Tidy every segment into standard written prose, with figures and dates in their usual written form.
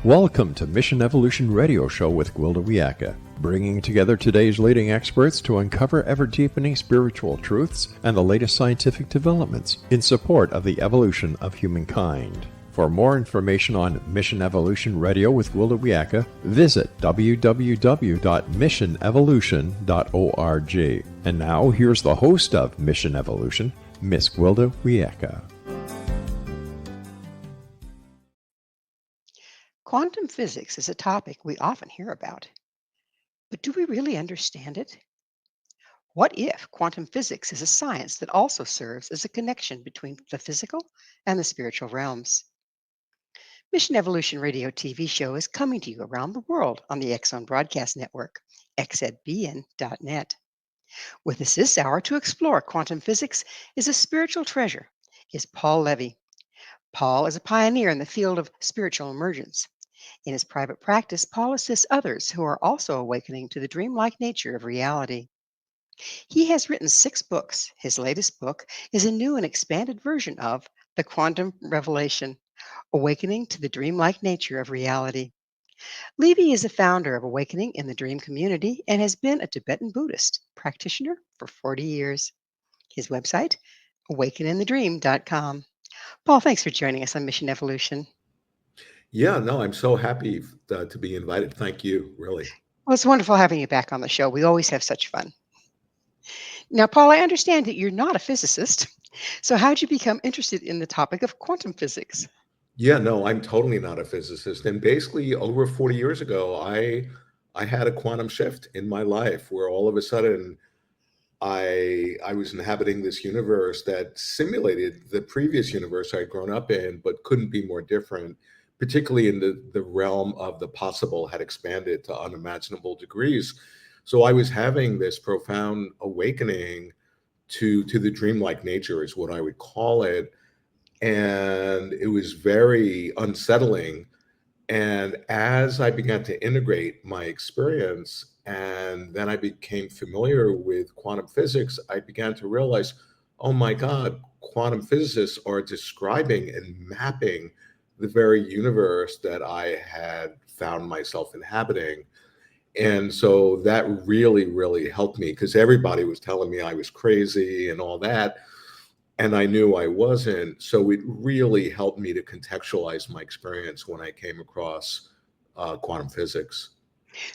Welcome to Mission Evolution Radio Show with Gwilda Wiyaka, bringing together today's leading experts to uncover ever-deepening spiritual truths and the latest scientific developments in support of the evolution of humankind. For more information on Mission Evolution Radio with Gwilda Wiyaka, visit www.missionevolution.org. And now, here's the host of Mission Evolution, Miss Gwilda Wiyaka. Quantum physics is a topic we often hear about. But do we really understand it? What if quantum physics is a science that also serves as a connection between the physical and the spiritual realms? Mission Evolution Radio TV show is coming to you around the world on the X Zone Broadcast Network, xzbn.net. With us this hour to explore quantum physics is a spiritual treasure, is Paul Levy. Paul is a pioneer in the field of spiritual emergence. In his private practice, Paul assists others who are also awakening to the dreamlike nature of reality. He has written 6 books. His latest book is a new and expanded version of The Quantum Revelation, Awakening to the Dreamlike Nature of Reality. Levy is the founder of Awakening in the Dream Community and has been a Tibetan Buddhist practitioner for 40 years. His website, awakeninthedream.com. Paul, thanks for joining us on Mission Evolution. Yeah, no, I'm so happy to be invited. Thank you, really. Well, it's wonderful having you back on the show. We always have such fun. Now, Paul, I understand that you're not a physicist. So how did you become interested in the topic of quantum physics? Yeah, no, I'm totally not a physicist. And basically, over 40 years ago, I had a quantum shift in my life where all of a sudden I was inhabiting this universe that simulated the previous universe I'd grown up in, but couldn't be more different. Particularly in the realm of the possible had expanded to unimaginable degrees. So I was having this profound awakening to the dreamlike nature is what I would call it. And it was very unsettling. And as I began to integrate my experience, and then I became familiar with quantum physics, I began to realize, oh my God, quantum physicists are describing and mapping the very universe that I had found myself inhabiting. And so that really, really helped me because everybody was telling me I was crazy and all that. And I knew I wasn't. So it really helped me to contextualize my experience when I came across quantum physics.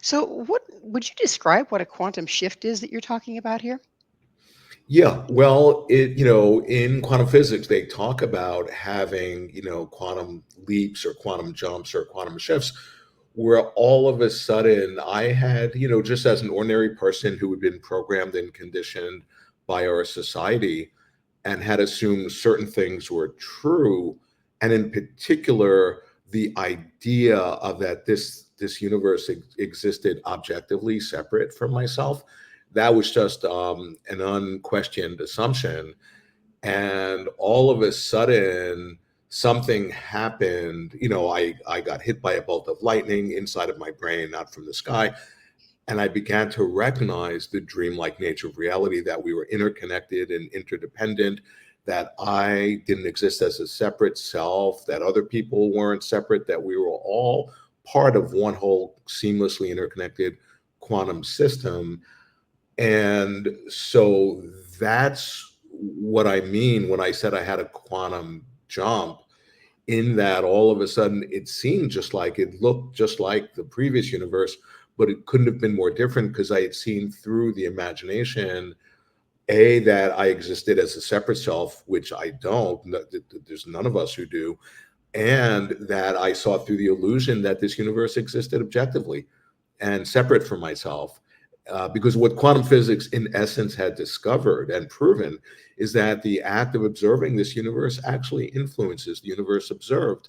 So what would you describe what a quantum shift is that you're talking about here? Yeah, well, in quantum physics, they talk about having, quantum leaps or quantum jumps or quantum shifts, where all of a sudden I had, just as an ordinary person who had been programmed and conditioned by our society and had assumed certain things were true, and in particular, the idea of that this universe existed objectively separate from myself. That was just an unquestioned assumption. And all of a sudden, something happened. I got hit by a bolt of lightning inside of my brain, not from the sky. And I began to recognize the dreamlike nature of reality, that we were interconnected and interdependent, that I didn't exist as a separate self, that other people weren't separate, that we were all part of one whole seamlessly interconnected quantum system. And so that's what I mean when I said I had a quantum jump, in that all of a sudden it looked just like the previous universe, but it couldn't have been more different because I had seen through the imagination, that I existed as a separate self, which I don't. There's none of us who do. And that I saw through the illusion that this universe existed objectively and separate from myself. Because what quantum physics in essence had discovered and proven is that the act of observing this universe actually influences the universe observed.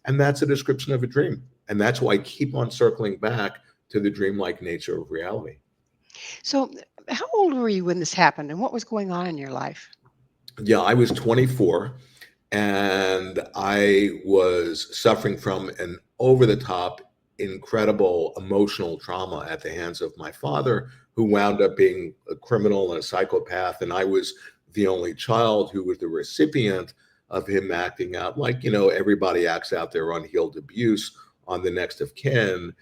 And that's a description of a dream. And that's why I keep on circling back to the dreamlike nature of reality. So how old were you when this happened and what was going on in your life? Yeah, I was 24 and I was suffering from an over-the-top incredible emotional trauma at the hands of my father, who wound up being a criminal and a psychopath. And I was the only child who was the recipient of him acting out like, everybody acts out their unhealed abuse on the next of kin.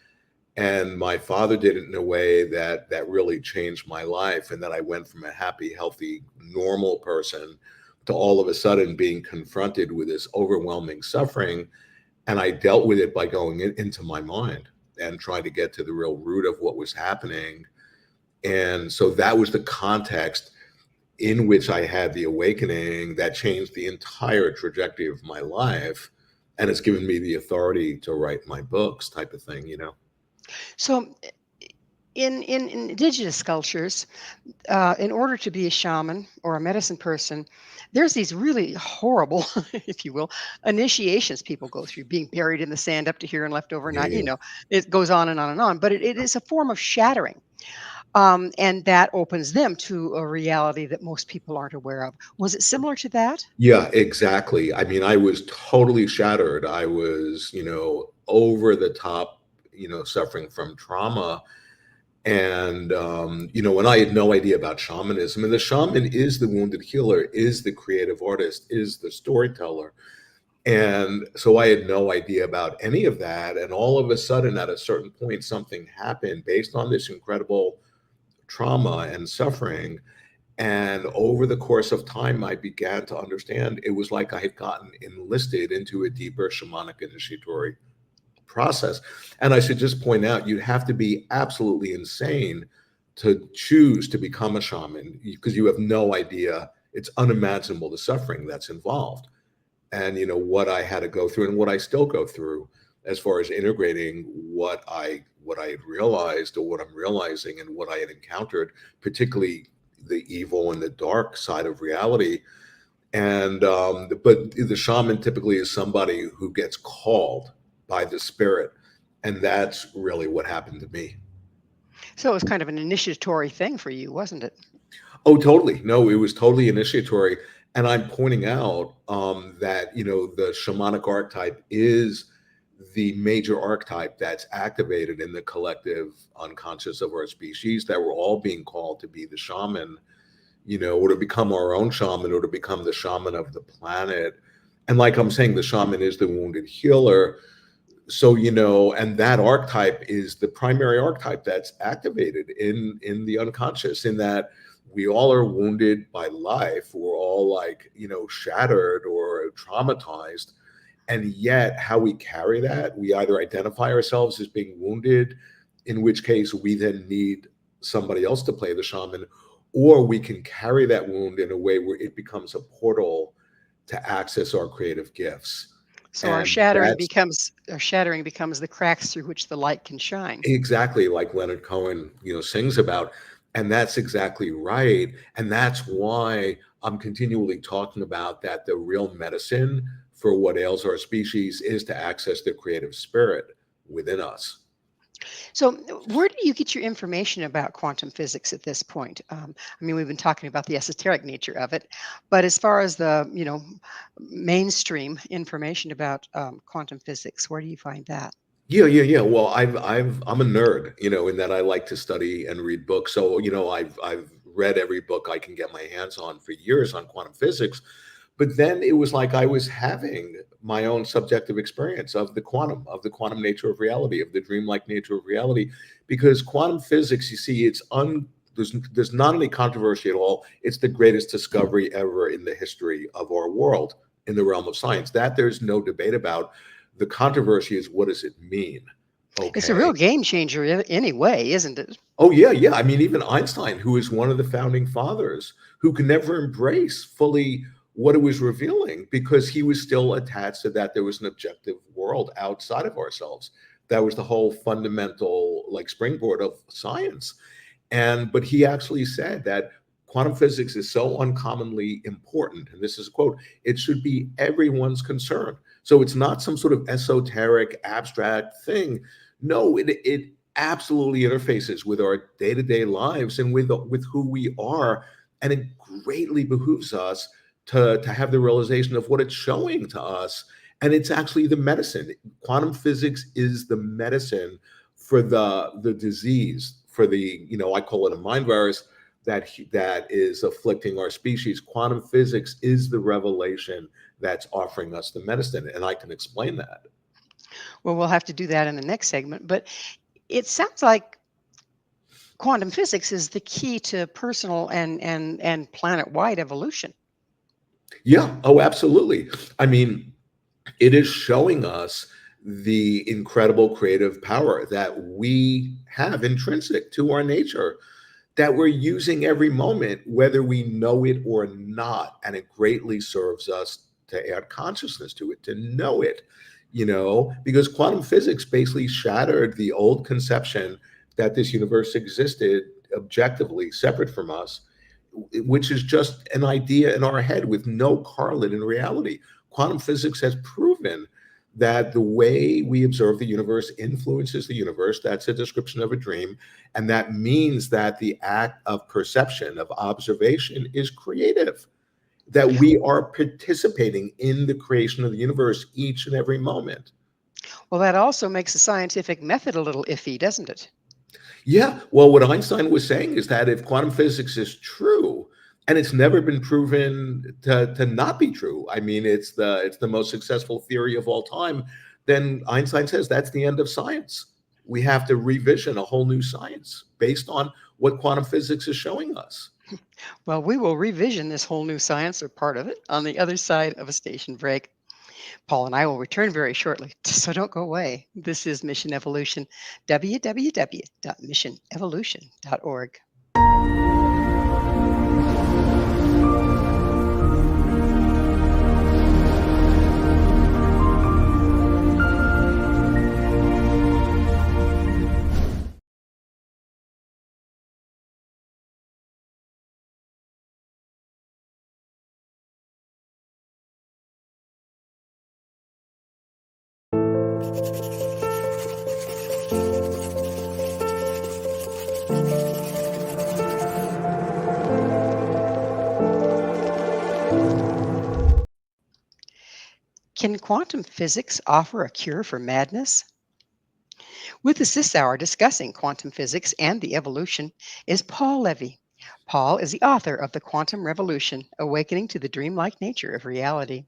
And my father did it in a way that really changed my life, and that I went from a happy, healthy, normal person to all of a sudden being confronted with this overwhelming suffering. And I dealt with it by going into my mind and trying to get to the real root of what was happening. And so that was the context in which I had the awakening that changed the entire trajectory of my life. And it's given me the authority to write my books, type of thing, you know? So, in indigenous cultures, in order to be a shaman or a medicine person, there's these really horrible, if you will, initiations people go through, being buried in the sand up to here and left Yeah, overnight. yeah. It goes on and on and on, but it is a form of shattering. And that opens them to a reality that most people aren't aware of. Was it similar to that? Yeah, exactly. I mean, I was totally shattered. I was, over the top, suffering from trauma. And, when I had no idea about shamanism, and the shaman is the wounded healer, is the creative artist, is the storyteller. And so I had no idea about any of that. And all of a sudden, at a certain point, something happened based on this incredible trauma and suffering. And over the course of time, I began to understand it was like I had gotten enlisted into a deeper shamanic initiatory process. And I should just point out, you have to be absolutely insane to choose to become a shaman, because you have no idea. It's unimaginable the suffering that's involved. And what I had to go through, and what I still go through, as far as integrating what I had realized, or what I'm realizing, and what I had encountered, particularly the evil and the dark side of reality. And but the shaman typically is somebody who gets called by the spirit, and that's really what happened to me. So it was kind of an initiatory thing for you, wasn't it? Oh, totally. No, it was totally initiatory. And I'm pointing out that, the shamanic archetype is the major archetype that's activated in the collective unconscious of our species, that we're all being called to be the shaman, or to become our own shaman, or to become the shaman of the planet. And like I'm saying, the shaman is the wounded healer. So, and that archetype is the primary archetype that's activated in the unconscious, in that we all are wounded by life. We're all, like, shattered or traumatized. And yet how we carry that, we either identify ourselves as being wounded, in which case we then need somebody else to play the shaman, or we can carry that wound in a way where it becomes a portal to access our creative gifts. So And that's our shattering becomes the cracks through which the light can shine. exactly like Leonard Cohen, sings about. And that's exactly right. And that's why I'm continually talking about that the real medicine for what ails our species is to access the creative spirit within us. So, where do you get your information about quantum physics at this point? I mean, we've been talking about the esoteric nature of it, but as far as the mainstream information about quantum physics, where do you find that? Yeah, yeah, yeah. Well, I'm a nerd, in that I like to study and read books. So, I've read every book I can get my hands on for years on quantum physics. But then it was like I was having my own subjective experience of the quantum nature of reality, of the dreamlike nature of reality, because quantum physics, you see, there's not any controversy at all. It's the greatest discovery ever in the history of our world in the realm of science. That there's no debate about. The controversy is, what does it mean? It's a real Okay. game changer anyway, isn't it? Oh, yeah, yeah. I mean, even Einstein, who is one of the founding fathers, who could never embrace fully what it was revealing, because he was still attached to that there was an objective world outside of ourselves. That was the whole fundamental, like, springboard of science. But he actually said that quantum physics is so uncommonly important, and this is a quote, it should be everyone's concern. So it's not some sort of esoteric, abstract thing. No, it absolutely interfaces with our day-to-day lives and with who we are. And it greatly behooves us to have the realization of what it's showing to us. And it's actually the medicine. Quantum physics is the medicine for the disease, for the, I call it a mind virus that is afflicting our species. Quantum physics is the revelation that's offering us the medicine, and I can explain that. Well, we'll have to do that in the next segment. But it sounds like quantum physics is the key to personal and planet-wide evolution. Yeah. Oh, absolutely. I mean, it is showing us the incredible creative power that we have intrinsic to our nature, that we're using every moment, whether we know it or not. And it greatly serves us to add consciousness to it, to know it, because quantum physics basically shattered the old conception that this universe existed objectively separate from us, which is just an idea in our head with no correlate in reality. Quantum physics has proven that the way we observe the universe influences the universe. That's a description of a dream. And that means that the act of perception, of observation, is creative, that we are participating in the creation of the universe each and every moment. Well, that also makes the scientific method a little iffy, doesn't it? Yeah. Well, what Einstein was saying is that if quantum physics is true, and it's never been proven to not be true, I mean, it's the most successful theory of all time, then Einstein says that's the end of science. We have to revision a whole new science based on what quantum physics is showing us. Well, we will revision this whole new science or part of it on the other side of a station break. Paul and I will return very shortly, so don't go away. This is Mission Evolution, www.missionevolution.org. Can quantum physics offer a cure for madness? With us this hour discussing quantum physics and the evolution is Paul Levy. Paul is the author of The Quantum Revolution, Awakening to the Dreamlike Nature of Reality.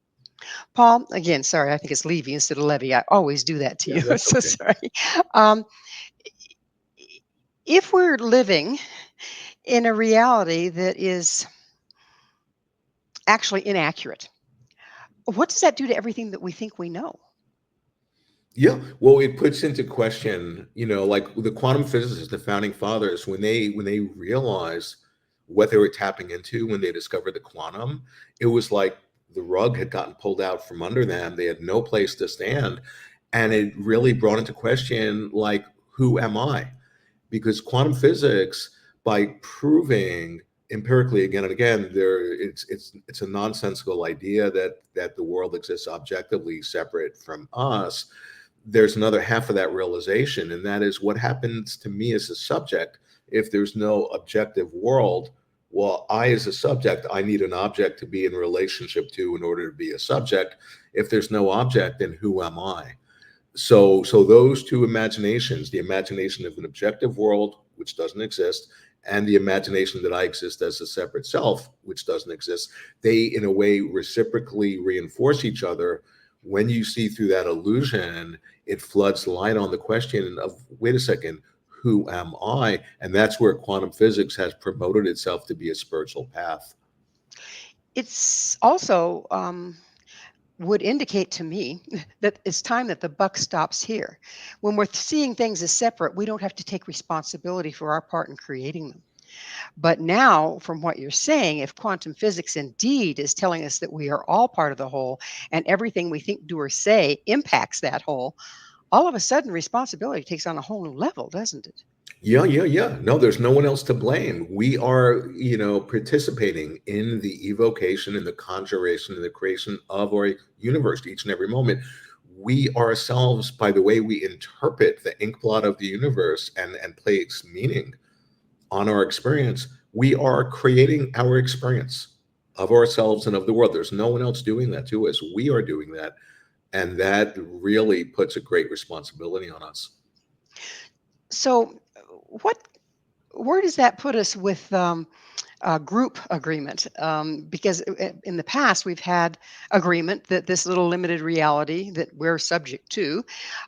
Paul, again, sorry, I think it's Levy instead of Levy. I always do that to Yeah, you. that's So okay. sorry. Um, if we're living in a reality that is actually inaccurate, what does that do to everything that we think we know? Yeah, well, it puts into question, like the quantum physicists, the founding fathers, when they realized what they were tapping into when they discovered the quantum, it was like the rug had gotten pulled out from under them. They had no place to stand, and it really brought into question, like, who am I? Because quantum physics, by proving empirically again and again, it's a nonsensical idea that the world exists objectively separate from us. There's another half of that realization, and that is what happens to me as a subject if there's no objective world. Well, I, as a subject, I need an object to be in relationship to in order to be a subject. If there's no object, then who am I? So those two imaginations, the imagination of an objective world, which doesn't exist, and the imagination that I exist as a separate self, which doesn't exist, they in a way reciprocally reinforce each other. When you see through that illusion, it floods light on the question of, wait a second, who am I? And that's where quantum physics has promoted itself to be a spiritual path. It's also would indicate to me that it's time that the buck stops here. When we're seeing things as separate, we don't have to take responsibility for our part in creating them. But now, from what you're saying, if quantum physics indeed is telling us that we are all part of the whole and everything we think, do, or say impacts that whole, all of a sudden responsibility takes on a whole new level, doesn't it? Yeah, yeah, yeah. No, there's no one else to blame. We are, participating in the evocation and the conjuration and the creation of our universe each and every moment. We ourselves, by the way we interpret the ink blot of the universe and place meaning on our experience, we are creating our experience of ourselves and of the world. There's no one else doing that to us. We are doing that. And that really puts a great responsibility on us. So, what Where does that put us with group agreement? Because in the past, we've had agreement that this little limited reality that we're subject to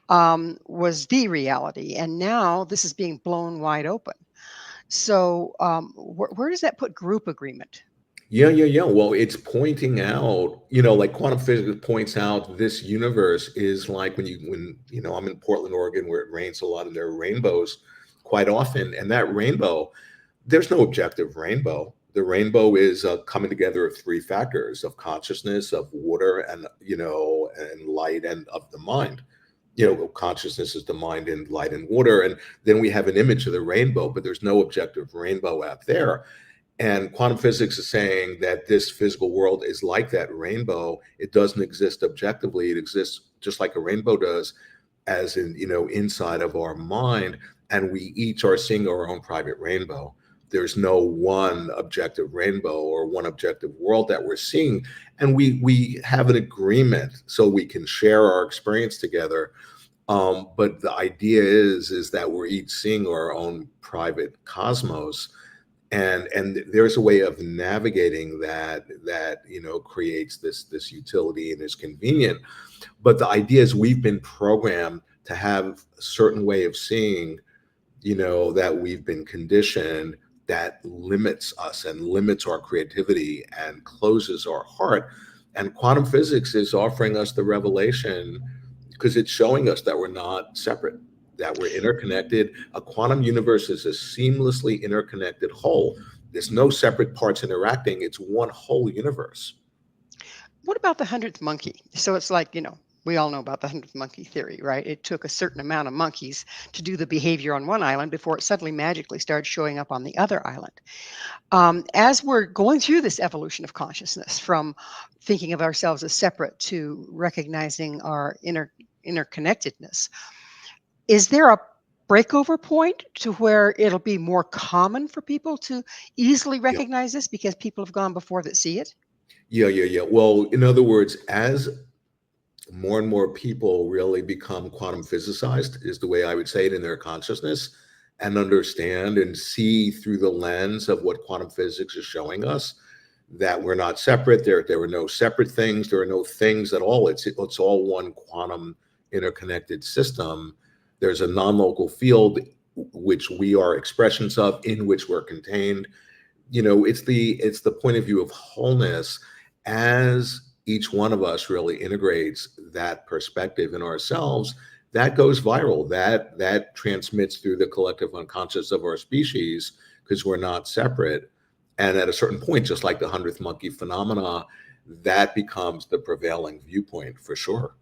was the reality. And now this is being blown wide open. So, where does that put group agreement? Yeah. Well, it's pointing out, like quantum physics points out this universe is like when I'm in Portland, Oregon, where it rains a lot and there are rainbows quite often. And that rainbow, there's no objective rainbow. The rainbow is a coming together of three factors of consciousness, of water, and light and of the mind. Consciousness is the mind and light and water. And then we have an image of the rainbow, but there's no objective rainbow out there. And quantum physics is saying that this physical world is like that rainbow. It doesn't exist objectively. It exists just like a rainbow does, as in, inside of our mind. And we each are seeing our own private rainbow. There's no one objective rainbow or one objective world that we're seeing. And we have an agreement so we can share our experience together. But the idea is that we're each seeing our own private cosmos, and there's a way of navigating that creates this utility and is convenient. But the idea is we've been programmed to have a certain way of seeing, that we've been conditioned, that limits us and limits our creativity and closes our heart. And quantum physics is offering us the revelation because it's showing us that we're not separate, that we're interconnected. A quantum universe is a seamlessly interconnected whole. There's no separate parts interacting. It's one whole universe. What about the 100th monkey? So it's like, we all know about the 100th monkey theory, right? It took a certain amount of monkeys to do the behavior on one island before it suddenly magically started showing up on the other island. As we're going through this evolution of consciousness from thinking of ourselves as separate to recognizing our interconnectedness, is there a breakover point to where it'll be more common for people to easily Yeah. recognize this because people have gone before that see it? Yeah. Well, in other words, as more and more people really become quantum physicized, is the way I would say it, in their consciousness, and understand and see through the lens of what quantum physics is showing us, that we're not separate. There were no separate things. There are no things at all. It's all one quantum interconnected system. There's a non-local field which we are expressions of, in which we're contained. It's the point of view of wholeness. As each one of us really integrates that perspective in ourselves, that goes viral, that transmits through the collective unconscious of our species, because we're not separate. And at a certain point, just like the 100th monkey phenomena, that becomes the prevailing viewpoint for sure.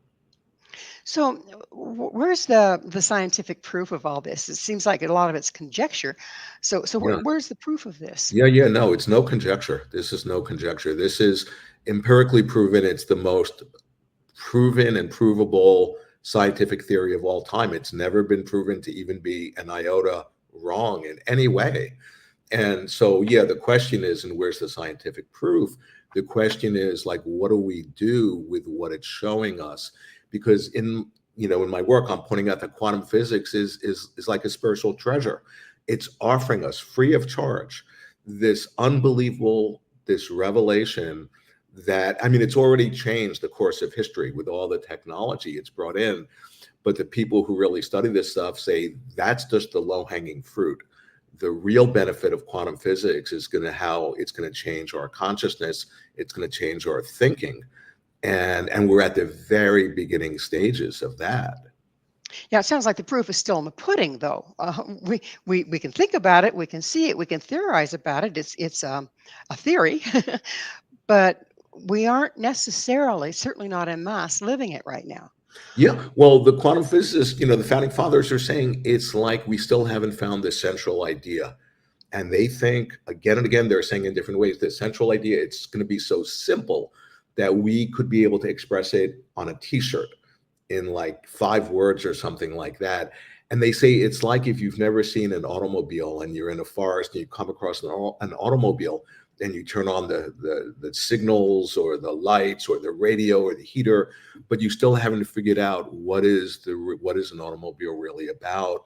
So, where's the scientific proof of all this? It seems like a lot of it's conjecture. So Yeah. where's the proof of this? Yeah. No, it's no conjecture. This is no conjecture. This is empirically proven. It's the most proven and provable scientific theory of all time. It's never been proven to even be an iota wrong in any way. And so, yeah, the question is, and where's the scientific proof? The question is, like, what do we do with what it's showing us? Because in my work, I'm pointing out that quantum physics is like a spiritual treasure. It's offering us free of charge this unbelievable, this revelation that, I mean, it's already changed the course of history with all the technology it's brought in. But the people who really study this stuff say that's just the low-hanging fruit. The real benefit of quantum physics is how it's going to change our consciousness. It's going to change our thinking. And we're at the very beginning stages of that. Yeah, it sounds like the proof is still in the pudding, though. We can think about it, we can see it, we can theorize about it. It's a theory, but we aren't necessarily, certainly not en masse, living it right now. Yeah, well, the quantum physicists, the founding fathers are saying it's like we still haven't found the central idea. And they think again and again, they're saying in different ways, the central idea, it's going to be so simple that we could be able to express it on a t-shirt in like 5 words or something like that. And they say it's like if you've never seen an automobile and you're in a forest and you come across an automobile, and you turn on the signals or the lights or the radio or the heater, but you still haven't figured out what is an automobile really about.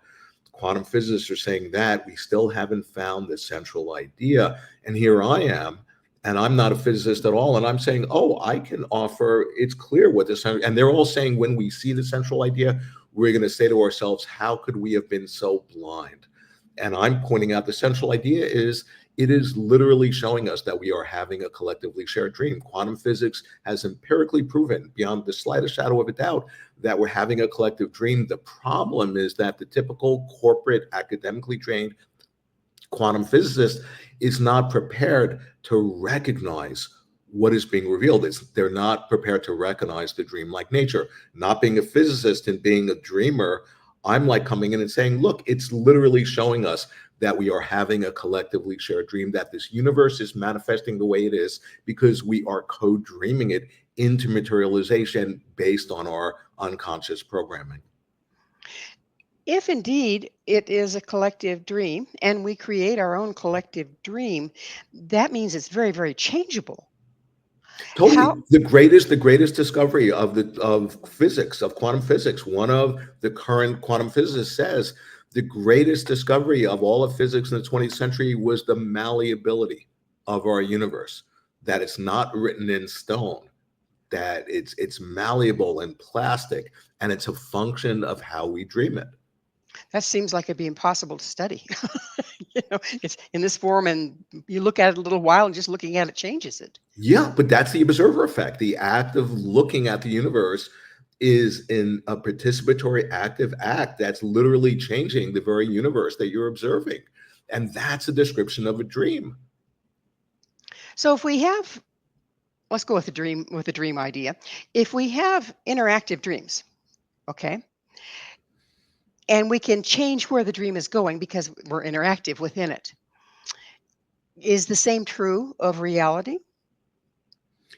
Quantum physicists are saying that we still haven't found the central idea. And here I am, and I'm not a physicist at all. And I'm saying, oh, I can offer, it's clear what the central, and they're all saying when we see the central idea, we're going to say to ourselves, how could we have been so blind? And I'm pointing out the central idea is it is literally showing us that we are having a collectively shared dream. Quantum physics has empirically proven beyond the slightest shadow of a doubt that we're having a collective dream. The problem is that the typical corporate academically trained quantum physicist is not prepared to recognize what is being revealed. They're not prepared to recognize the dreamlike nature. Not being a physicist and being a dreamer, I'm like coming in and saying, look, it's literally showing us that we are having a collectively shared dream, that this universe is manifesting the way it is because we are co-dreaming it into materialization based on our unconscious programming. If indeed it is a collective dream and we create our own collective dream, that means it's very, very changeable. Totally. How, The greatest discovery of physics, of quantum physics, one of the current quantum physicists says the greatest discovery of all of physics in the 20th century was the malleability of our universe, that it's not written in stone, that it's malleable and plastic, and it's a function of how we dream it. that seems like it'd be impossible to study. It's in this form, and you look at it a little while, and just looking at it changes it. Yeah, but that's the observer effect. The act of looking at the universe is in a participatory active act that's literally changing the very universe that you're observing. And that's a description of a dream. So if we have, let's go with the dream idea. If we have interactive dreams, okay, and we can change where the dream is going because we're interactive within it, is the same true of reality?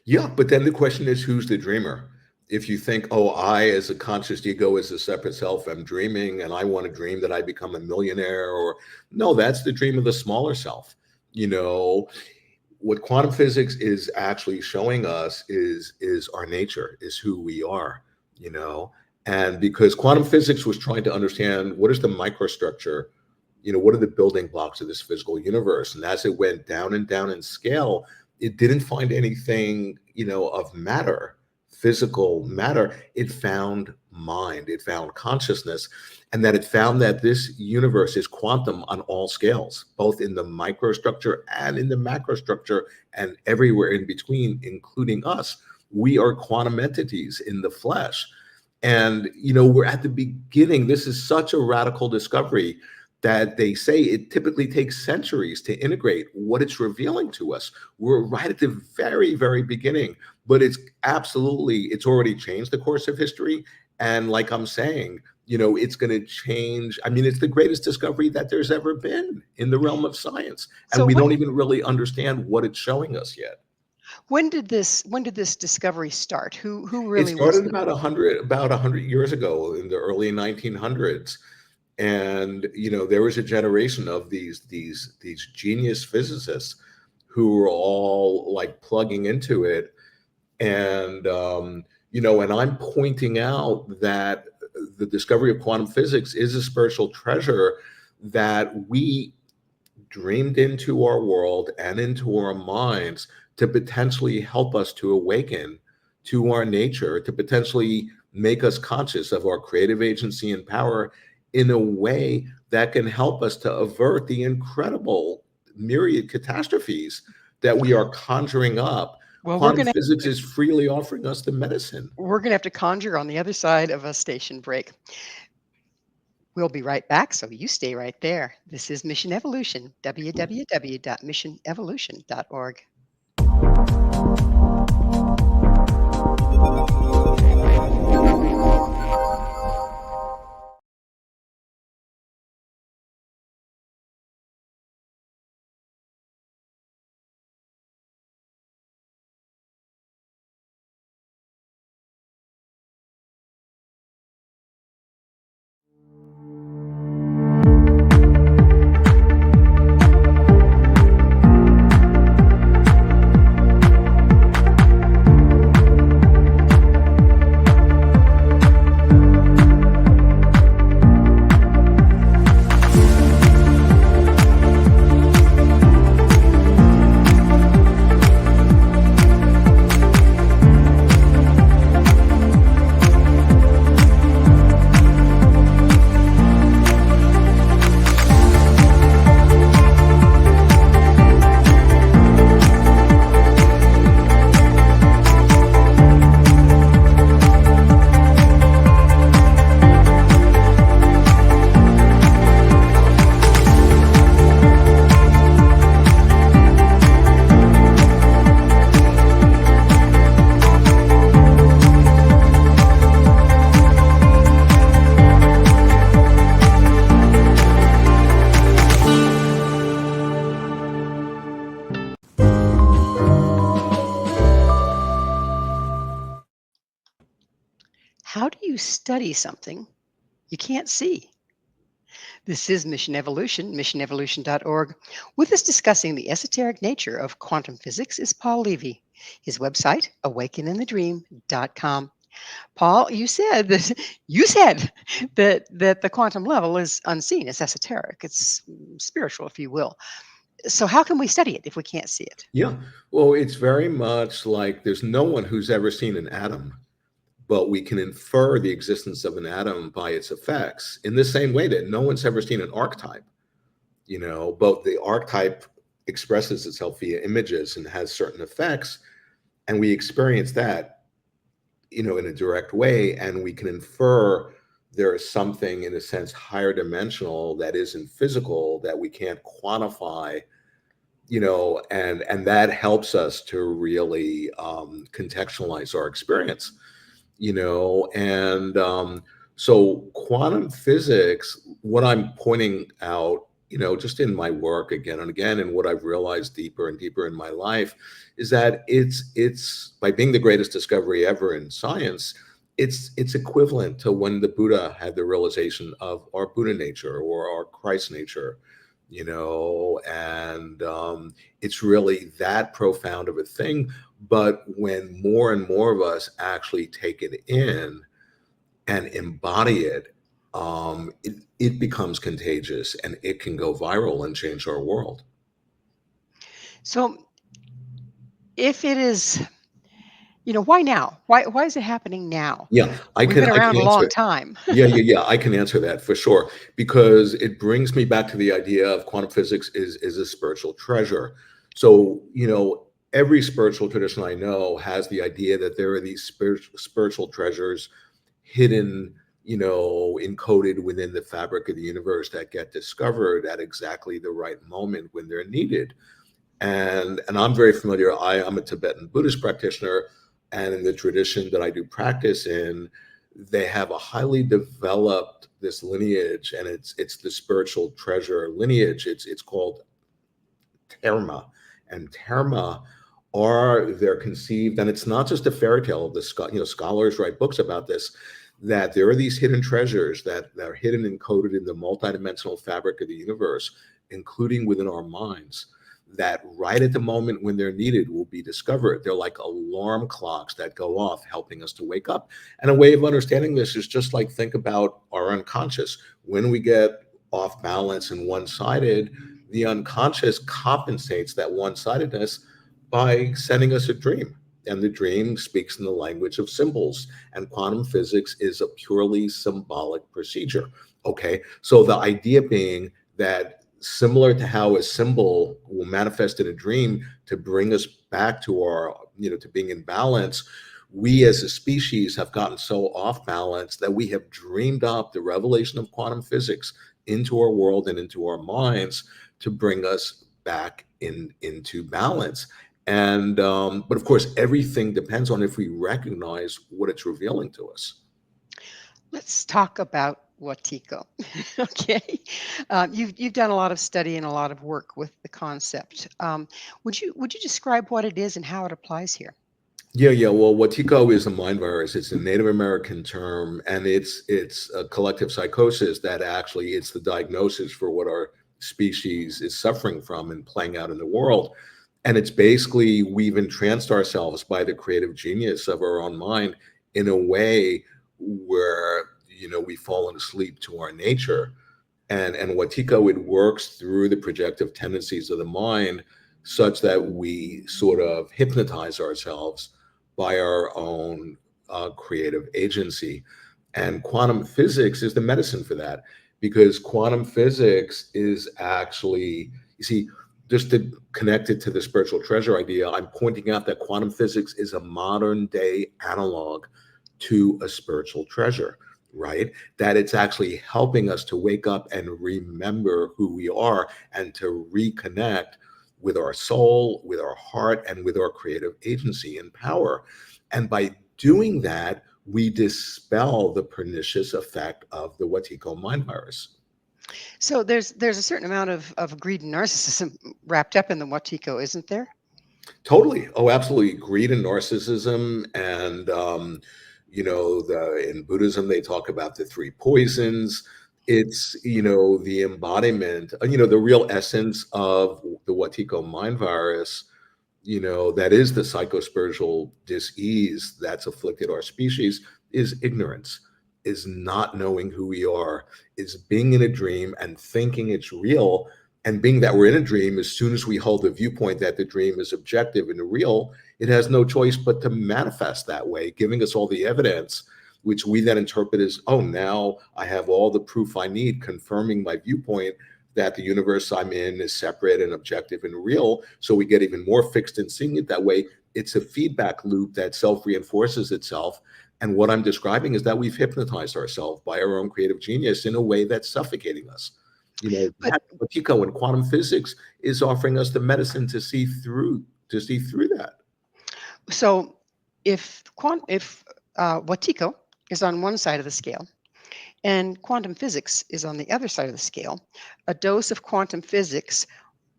Yeah, but then the question is, who's the dreamer? If you think, oh, I as a conscious ego, as a separate self, am dreaming and I want to dream that I become a millionaire, or no, that's the dream of the smaller self. What quantum physics is actually showing us is our nature, is who we are, and because quantum physics was trying to understand what is the microstructure, what are the building blocks of this physical universe, and as it went down and down in scale, it didn't find anything, of matter, physical matter. It found mind, it found consciousness, and that it found that this universe is quantum on all scales, both in the microstructure and in the macrostructure and everywhere in between, including us. We are quantum entities in the flesh. And, we're at the beginning. This is such a radical discovery that they say it typically takes centuries to integrate what it's revealing to us. We're right at the very, very beginning, but it's already changed the course of history. And like I'm saying, it's going to change. I mean, it's the greatest discovery that there's ever been in the realm of science. And So we don't even really understand what it's showing us yet. when did this discovery start? Who It really was started about 100 years ago in the early 1900s. And there was a generation of these genius physicists who were all like plugging into it, and and I'm pointing out that the discovery of quantum physics is a spiritual treasure that we dreamed into our world and into our minds to potentially help us to awaken to our nature, to potentially make us conscious of our creative agency and power in a way that can help us to avert the incredible myriad catastrophes that we are conjuring up. Well, Quantum physics is freely offering us the medicine. we're going to have to conjure on the other side of a station break. We'll be right back, so you stay right there. This is Mission Evolution, www.missionevolution.org. How do you study something you can't see? This is Mission Evolution, missionevolution.org. With us discussing the esoteric nature of quantum physics is Paul Levy. His website, awakeninthedream.com. Paul, you said that the quantum level is unseen. It's esoteric. It's spiritual, if you will. So how can we study it if we can't see it? Yeah. Well, it's very much like there's no one who's ever seen an atom, but we can infer the existence of an atom by its effects in the same way that no one's ever seen an archetype, but the archetype expresses itself via images and has certain effects, and we experience that, in a direct way, and we can infer there is something, in a sense, higher dimensional that isn't physical, that we can't quantify, and that helps us to really contextualize our experience, and so quantum physics, what I'm pointing out, just in my work again and again, and what I've realized deeper and deeper in my life, is that it's by being the greatest discovery ever in science, it's equivalent to when the Buddha had the realization of our Buddha nature or our Christ nature, and it's really that profound of a thing. But when more and more of us actually take it in and embody it, it becomes contagious and it can go viral and change our world. So if it is, why now? Why is it happening now? Yeah, We've been I around can a answer long it. time. Yeah, I can answer that for sure, because it brings me back to the idea of quantum physics is a spiritual treasure. So, every spiritual tradition I know has the idea that there are these spiritual treasures hidden, encoded within the fabric of the universe that get discovered at exactly the right moment when they're needed. And I'm very familiar. I'm a Tibetan Buddhist practitioner, and in the tradition that I do practice in, they have a highly developed this lineage, and it's the spiritual treasure lineage. It's called Terma, and Terma are they're conceived, and it's not just a fairy tale. Scholars write books about this. That there are these hidden treasures that are hidden and coded in the multidimensional fabric of the universe, including within our minds, that right at the moment when they're needed will be discovered. They're like alarm clocks that go off, helping us to wake up. And a way of understanding this is just like think about our unconscious. When we get off balance and one-sided, the unconscious compensates that one-sidedness by sending us a dream. And the dream speaks in the language of symbols. And quantum physics is a purely symbolic procedure. Okay. So the idea being that similar to how a symbol will manifest in a dream to bring us back to our, to being in balance, we as a species have gotten so off balance that we have dreamed up the revelation of quantum physics into our world and into our minds to bring us back into balance. And but of course, everything depends on if we recognize what it's revealing to us. Let's talk about wetiko. Okay, you've done a lot of study and a lot of work with the concept. Would you describe what it is and how it applies here? Yeah. Well, wetiko is a mind virus. It's a Native American term, and it's a collective psychosis that actually it's the diagnosis for what our species is suffering from and playing out in the world. And it's basically we've entranced ourselves by the creative genius of our own mind in a way where we've fallen asleep to our nature. And wetiko, it works through the projective tendencies of the mind such that we sort of hypnotize ourselves by our own creative agency. And quantum physics is the medicine for that, because quantum physics is actually, you see, just to connect it to the spiritual treasure idea, I'm pointing out that quantum physics is a modern day analog to a spiritual treasure, right? That it's actually helping us to wake up and remember who we are and to reconnect with our soul, with our heart, and with our creative agency and power. And by doing that, we dispel the pernicious effect of the wetiko mind virus. So there's a certain amount of greed and narcissism wrapped up in the wetiko, isn't there? Totally. Oh, absolutely. Greed and narcissism and In Buddhism, they talk about the three poisons. It's, the embodiment, the real essence of the wetiko mind virus, that is the psychospiritual dis-ease that's afflicted our species, is ignorance, is not knowing who we are, is being in a dream and thinking it's real. And being that we're in a dream, as soon as we hold the viewpoint that the dream is objective and real, it has no choice but to manifest that way, giving us all the evidence, which we then interpret as, oh, now I have all the proof I need, confirming my viewpoint that the universe I'm in is separate and objective and real. So we get even more fixed in seeing it that way. It's a feedback loop that self-reinforces itself. And what I'm describing is that we've hypnotized ourselves by our own creative genius in a way that's suffocating us. But That wetiko in quantum physics is offering us the medicine to see through that. so if Wetiko is on one side of the scale and quantum physics is on the other side of the scale, a dose of quantum physics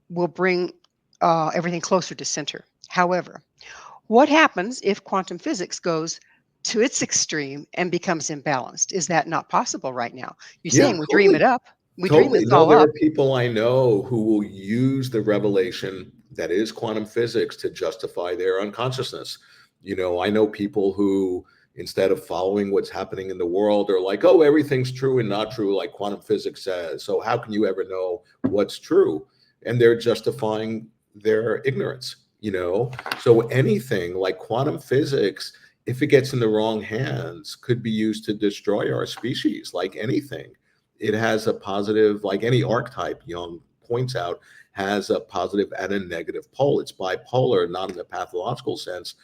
will bring everything closer to center. However, what happens if quantum physics goes to its extreme and becomes imbalanced? Is that not possible right now? You're Yeah, saying we dream totally. it up. We dream Totally. this No, all there up. are people I know who will use the revelation that is quantum physics to justify their unconsciousness. I know people who, instead of following what's happening in the world, are like, oh, everything's true and not true, like quantum physics says. So how can you ever know what's true? And they're justifying their ignorance. So anything like quantum physics, if it gets in the wrong hands, could be used to destroy our species, like anything. It has a positive, like any archetype, Jung points out, has a positive and a negative pole. It's bipolar, not in the pathological sense,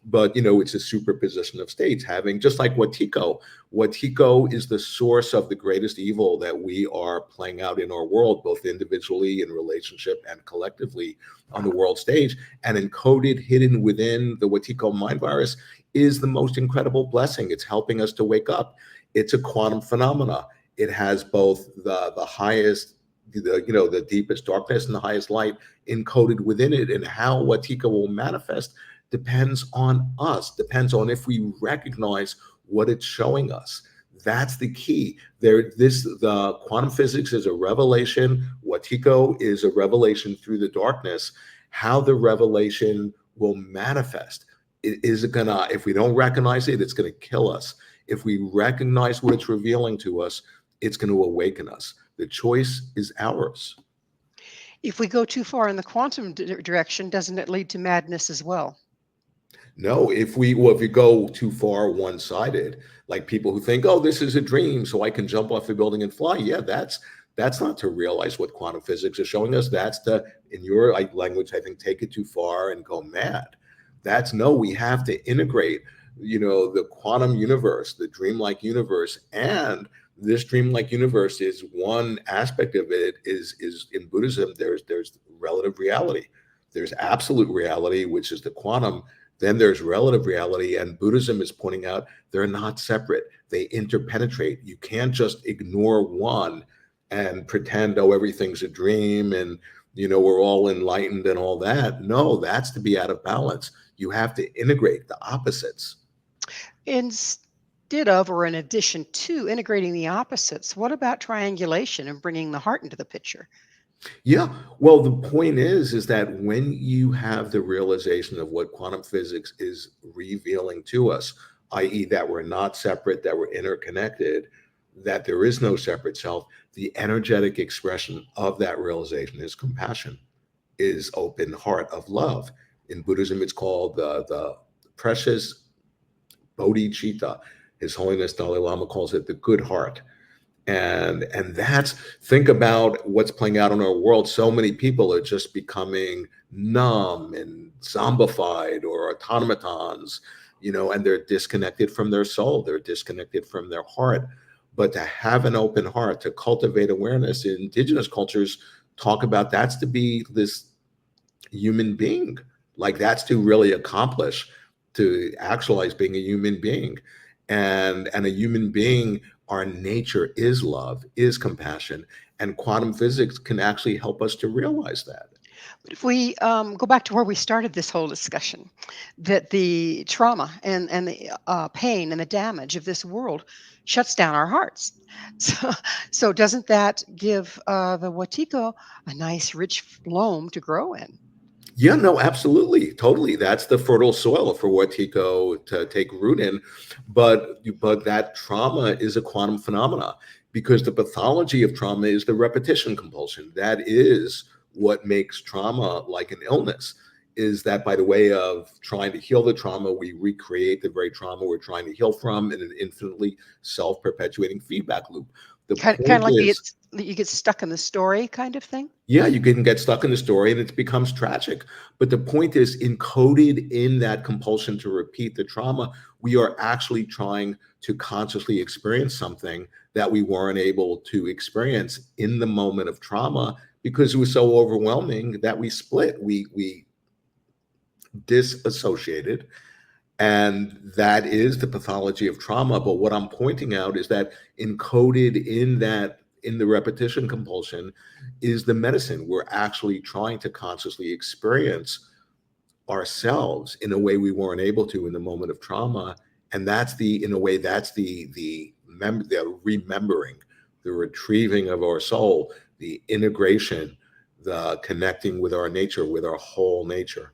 but it's a superposition of states, having, just like wetiko. Wetiko is the source of the greatest evil that we are playing out in our world, both individually, in relationship, and collectively on the world stage. And encoded, hidden within the wetiko mind virus is the most incredible blessing. It's helping us to wake up. It's a quantum phenomena. It has both the highest, the deepest darkness and the highest light encoded within it. And how wetiko will manifest depends on us, depends on if we recognize what it's showing us. That's the key. The quantum physics is a revelation. Wetiko is a revelation through the darkness. How the revelation will manifest. Is it gonna, if we don't recognize it, it's gonna kill us. If we recognize what it's revealing to us, it's going to awaken us. The choice is ours. If we go too far in the quantum direction, doesn't it lead to madness as well? No, if we go too far one-sided, like people who think, oh, this is a dream, so I can jump off the building and fly. Yeah, that's not to realize what quantum physics is showing us. That's to, in your language, I think, take it too far and go mad. That's no, we have to integrate, the quantum universe, the dreamlike universe. And this dreamlike universe is one aspect of it. Is in Buddhism, there's relative reality. There's absolute reality, which is the quantum. Then there's relative reality, and Buddhism is pointing out they're not separate. They interpenetrate. You can't just ignore one and pretend, oh, everything's a dream and we're all enlightened and all that. No, that's to be out of balance. You have to integrate the opposites. Instead of, or in addition to integrating the opposites, what about triangulation and bringing the heart into the picture? Yeah. Well, the point is that when you have the realization of what quantum physics is revealing to us, i.e., that we're not separate, that we're interconnected, that there is no separate self, the energetic expression of that realization is compassion, is open heart of love. In Buddhism, it's called the precious bodhicitta. His Holiness Dalai Lama calls it the good heart. And that's, think about what's playing out in our world. So many people are just becoming numb and zombified or automatons, and they're disconnected from their soul, they're disconnected from their heart. But to have an open heart, to cultivate awareness, in indigenous cultures talk about, that's to be this human being. Like, that's to really accomplish, to actualize being a human being. And a human being, our nature is love, is compassion, and quantum physics can actually help us to realize that. But if we go back to where we started this whole discussion, that the trauma and the pain and the damage of this world shuts down our hearts. So, so doesn't that give the wetiko a nice rich loam to grow in? Yeah, no, absolutely, totally. That's the fertile soil for Wetiko to take root in. But that trauma is a quantum phenomena because the pathology of trauma is the repetition compulsion. That is what makes trauma like an illness. Is that by the way of trying to heal the trauma, we recreate the very trauma we're trying to heal from in an infinitely self-perpetuating feedback loop. The Kind of point like is, you get stuck in the story kind of thing. yeah, you can get stuck in the story and it becomes tragic. But the point is, encoded in that compulsion to repeat the trauma, we are actually trying to consciously experience something that we weren't able to experience in the moment of trauma because it was so overwhelming that we split. We disassociated, and that is the pathology of trauma. But what I'm pointing out is that encoded in that, in the repetition compulsion, is the medicine. We're actually trying to consciously experience ourselves in a way we weren't able to in the moment of trauma. And that's the, in a way, that's the remembering, the retrieving of our soul, the integration, the connecting with our nature, with our whole nature.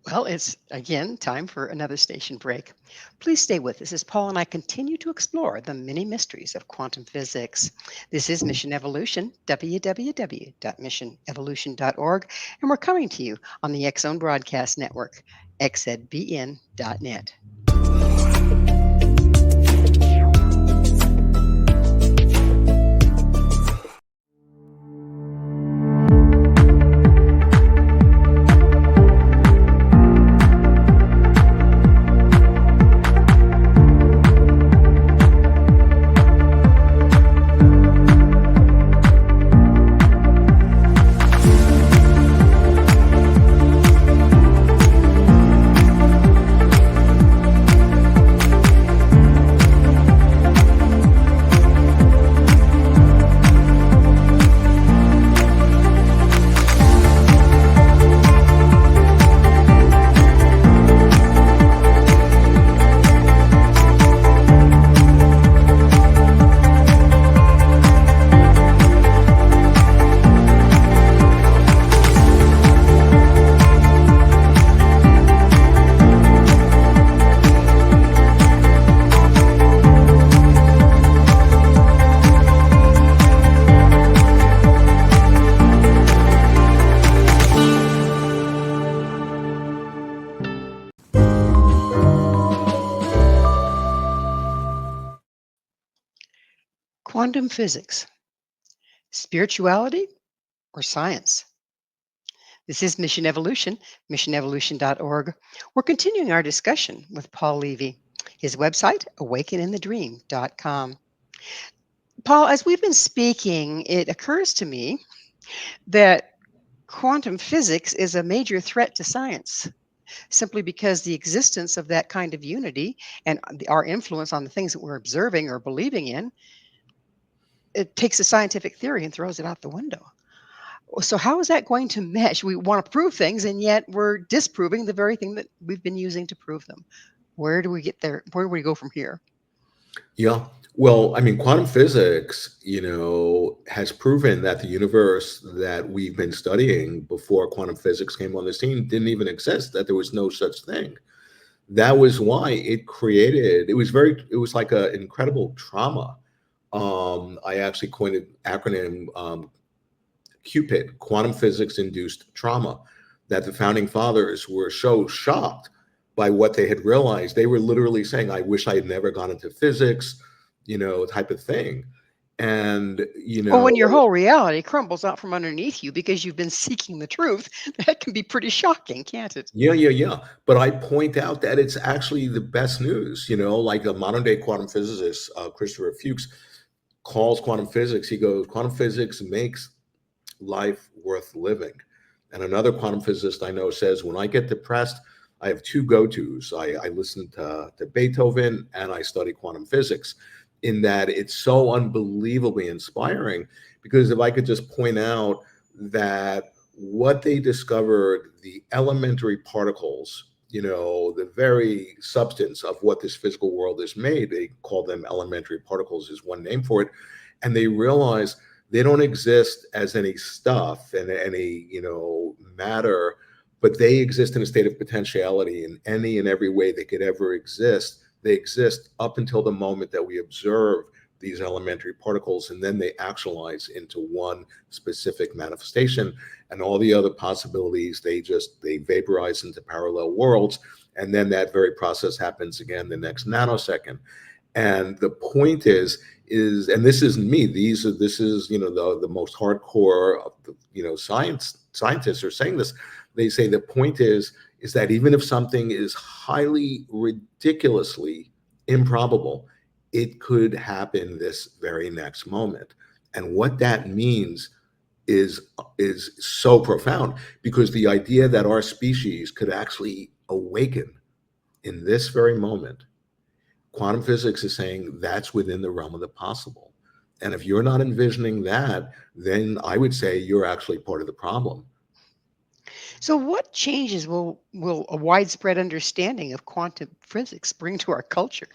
Well, it's again time for another station break. Please stay with us as Paul and I continue to explore the many mysteries of quantum physics. This is Mission Evolution, www.missionevolution.org, and we're coming to you on the X Zone Broadcast Network, xzbn.net. Quantum physics, spirituality, or science? This is Mission Evolution, missionevolution.org. We're continuing our discussion with Paul Levy. His website, awakeninthedream.com. Paul, as we've been speaking, it occurs to me that quantum physics is a major threat to science, simply because the existence of that kind of unity and our influence on the things that we're observing or believing in, it takes a scientific theory and throws it out the window. So how is that going to mesh? We want to prove things, and yet we're disproving the very thing that we've been using to prove them. Where do we get there? Where do we go from here? Yeah. Well, I mean, quantum physics, has proven that the universe that we've been studying before quantum physics came on the scene didn't even exist, that there was no such thing. That was why it was like an incredible trauma. I actually coined an acronym, QPIT, quantum physics induced trauma, that the founding fathers were so shocked by what they had realized. They were literally saying, I wish I had never gone into physics, type of thing. And, Well, when your whole reality crumbles out from underneath you because you've been seeking the truth, that can be pretty shocking, can't it? yeah. But I point out that it's actually the best news, like a modern day quantum physicist, Christopher Fuchs, calls quantum physics. He goes, quantum physics makes life worth living. And another quantum physicist I know says, when I get depressed, I have two go-tos. I listen to Beethoven and I study quantum physics, in that it's so unbelievably inspiring. Because if I could just point out that what they discovered, the elementary particles, the very substance of what this physical world is made, they call them elementary particles, is one name for it. And they realized they don't exist as any stuff and any, matter, but they exist in a state of potentiality in any and every way they could ever exist. They exist up until the moment that we observe these elementary particles, and then they actualize into one specific manifestation, and all the other possibilities they vaporize into parallel worlds, and then that very process happens again the next nanosecond. And the point is, and this isn't me, this is the most hardcore of the, scientists are saying this. They say the point is that even if something is highly ridiculously improbable, it could happen this very next moment. And what that means is so profound, because the idea that our species could actually awaken in this very moment, quantum physics is saying that's within the realm of the possible. And if you're not envisioning that, then I would say you're actually part of the problem. So, what changes will a widespread understanding of quantum physics bring to our culture?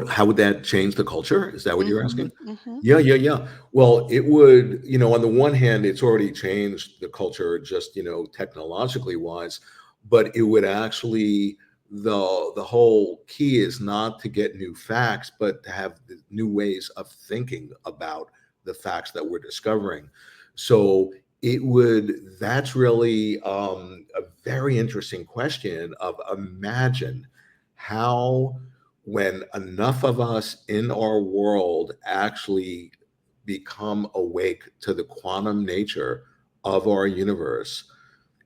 How would that change the culture? Is that what you're Hmm. asking? Hmm. Yeah, yeah, yeah. Well, it would, on the one hand, it's already changed the culture just, technologically wise, but it would actually, the whole key is not to get new facts, but to have the new ways of thinking about the facts that we're discovering. So that's really a very interesting question of imagine how, when enough of us in our world actually become awake to the quantum nature of our universe,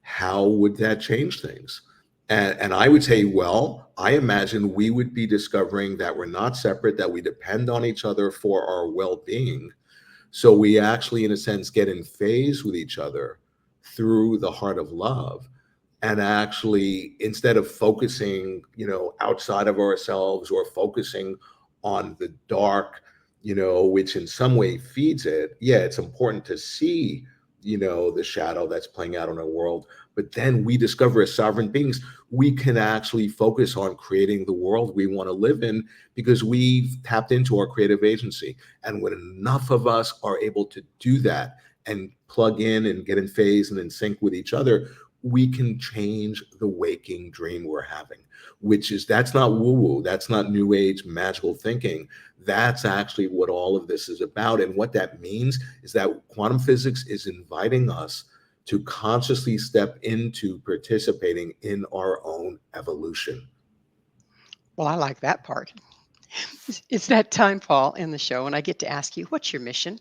how would that change things? And I would say, well, I imagine we would be discovering that we're not separate, that we depend on each other for our well-being. So we actually, in a sense, get in phase with each other through the heart of love. And actually, instead of focusing, outside of ourselves, or focusing on the dark, which in some way feeds it. Yeah, it's important to see, the shadow that's playing out in our world. But then we discover, as sovereign beings, we can actually focus on creating the world we want to live in, because we've tapped into our creative agency. And when enough of us are able to do that and plug in and get in phase and in sync with each other, we can change the waking dream we're having, that's not woo woo. That's not new age magical thinking. That's actually what all of this is about. And what that means is that quantum physics is inviting us to consciously step into participating in our own evolution. Well, I like that part. It's that time, Paul, in the show, and I get to ask you, what's your mission?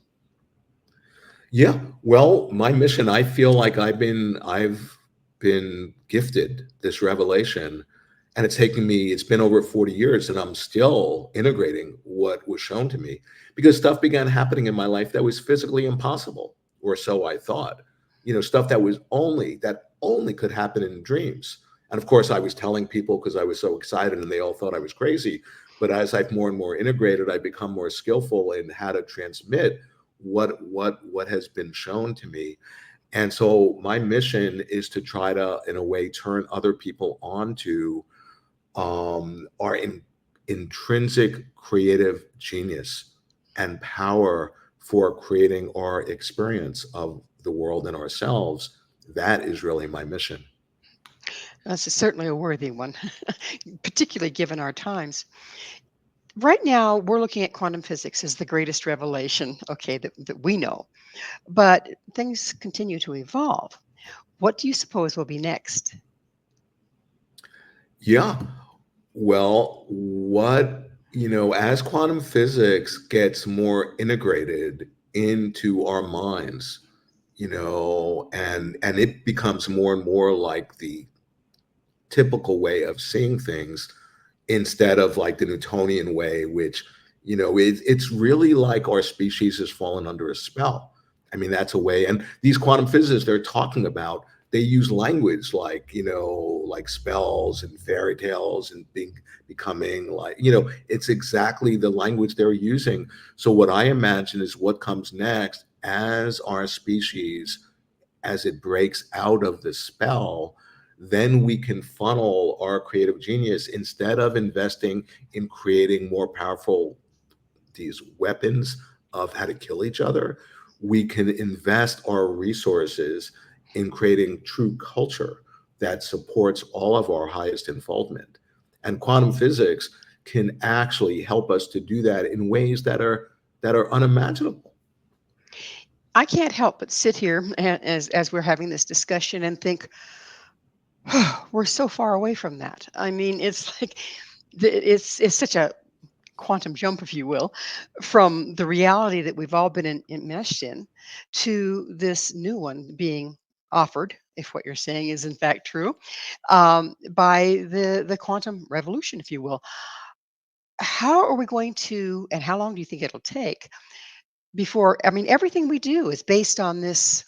Yeah. Well, my mission, I feel like I've been gifted this revelation, and it's been over 40 years, and I'm still integrating what was shown to me, because stuff began happening in my life that was physically impossible, or so I thought. Stuff that only could happen in dreams. And of course, I was telling people because I was so excited, and they all thought I was crazy. But as I've more and more integrated, I become more skillful in how to transmit what has been shown to me. And so my mission is to try to, in a way, turn other people on to our intrinsic creative genius and power for creating our experience of the world and ourselves. That is really my mission. That's certainly a worthy one, particularly given our times. Right now, we're looking at quantum physics as the greatest revelation, okay, that we know. But things continue to evolve. What do you suppose will be next? Yeah. Well, as quantum physics gets more integrated into our minds, and it becomes more and more like the typical way of seeing things, instead of like the Newtonian way, which, it's really like our species has fallen under a spell. I mean, that's a way. And these quantum physicists they're talking about, they use language like, like spells and fairy tales and becoming like, it's exactly the language they're using. So what I imagine is what comes next as our species, as it breaks out of the spell, then we can funnel our creative genius instead of investing in creating more powerful these weapons of how to kill each other. We can invest our resources in creating true culture that supports all of our highest unfoldment. And quantum physics can actually help us to do that in ways that are unimaginable. I can't help but sit here as we're having this discussion and think, we're so far away from that. I mean, it's like it's such a quantum jump, if you will, from the reality that we've all been enmeshed in to this new one being offered, if what you're saying is in fact true, by the quantum revolution, if you will. How are we going to, and how long do you think it'll take before? I mean, everything we do is based on this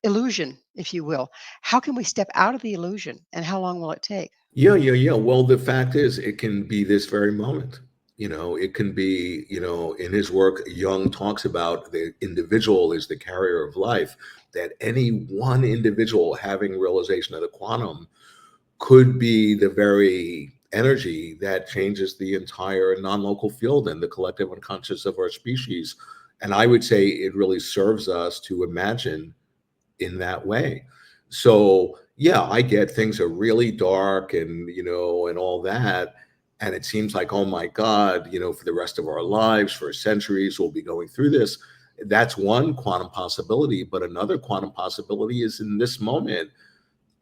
illusion, if you will. How can we step out of the illusion, and how long will it take? Yeah. Well, the fact is, it can be this very moment. It can be, in his work, Jung talks about the individual is the carrier of life, that any one individual having realization of the quantum could be the very energy that changes the entire non-local field and the collective unconscious of our species. And I would say it really serves us to imagine in that way. So yeah, I get things are really dark and and all that. And it seems like, oh my God, for the rest of our lives, for centuries, we'll be going through this. That's one quantum possibility. But another quantum possibility is in this moment,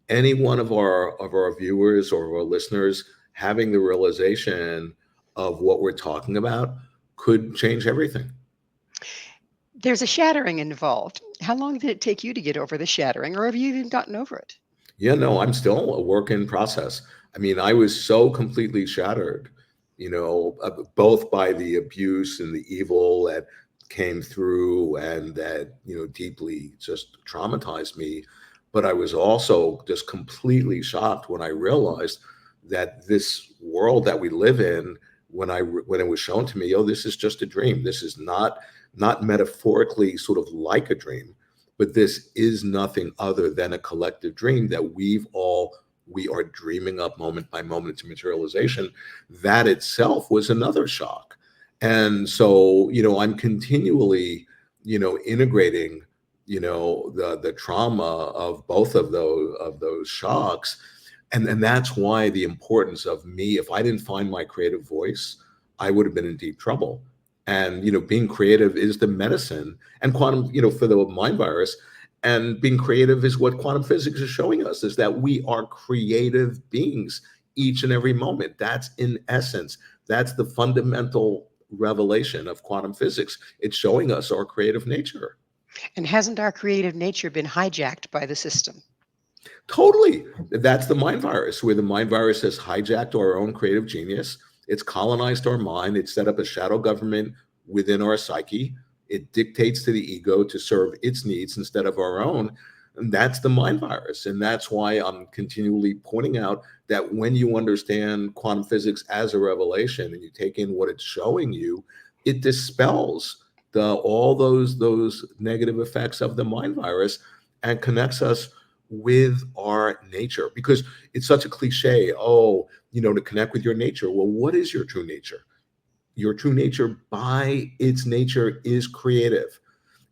any one of our viewers or our listeners having the realization of what we're talking about could change everything. There's a shattering involved. How long did it take you to get over the shattering, or have you even gotten over it? Yeah, no, I'm still a work in process. I mean, I was so completely shattered, both by the abuse and the evil that came through and that, deeply just traumatized me. But I was also just completely shocked when I realized that this world that we live in, when it was shown to me, oh, this is just a dream. This is not metaphorically sort of like a dream, but this is nothing other than a collective dream that we are dreaming up moment by moment to materialization. That itself was another shock. And so, I'm continually, integrating, the trauma of both of those shocks. And that's why the importance of me, if I didn't find my creative voice, I would have been in deep trouble. And being creative is the medicine, and quantum, for the mind virus, and being creative is what quantum physics is showing us, is that we are creative beings each and every moment. That's in essence, that's the fundamental revelation of quantum physics. It's showing us our creative nature. And hasn't our creative nature been hijacked by the system? Totally. That's the mind virus, where the mind virus has hijacked our own creative genius. It's colonized our mind. It's set up a shadow government within our psyche. It dictates to the ego to serve its needs instead of our own. And that's the mind virus. And that's why I'm continually pointing out that when you understand quantum physics as a revelation and you take in what it's showing you, it dispels all those negative effects of the mind virus and connects us with our nature, because it's such a cliche, oh, to connect with your nature. Well, what is your true nature? Your true nature by its nature is creative.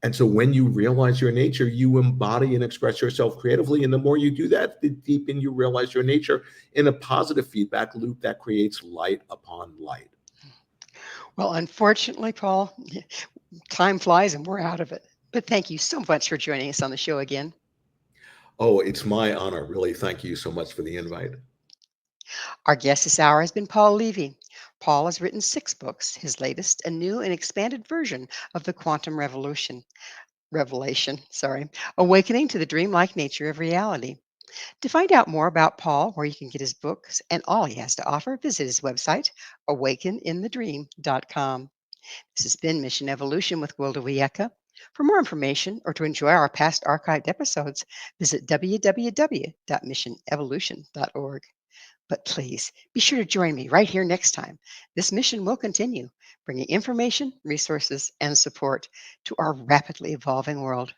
And so when you realize your nature, you embody and express yourself creatively. And the more you do that, the deeper you realize your nature in a positive feedback loop that creates light upon light. Well, unfortunately, Paul, time flies and we're out of it. But thank you so much for joining us on the show again. Oh, it's my honor. Really, thank you so much for the invite. Our guest this hour has been Paul Levy. Paul has written 6 books, his latest, a new and expanded version of the Quantum Revelation, Awakening to the Dreamlike Nature of Reality. To find out more about Paul, where you can get his books and all he has to offer, visit his website, awakeninthedream.com. This has been Mission Evolution with Gwilda Wiyaka. For more information or to enjoy our past archived episodes, visit www.missionevolution.org. But please be sure to join me right here next time. This mission will continue. bringing information, resources, and support to our rapidly evolving world.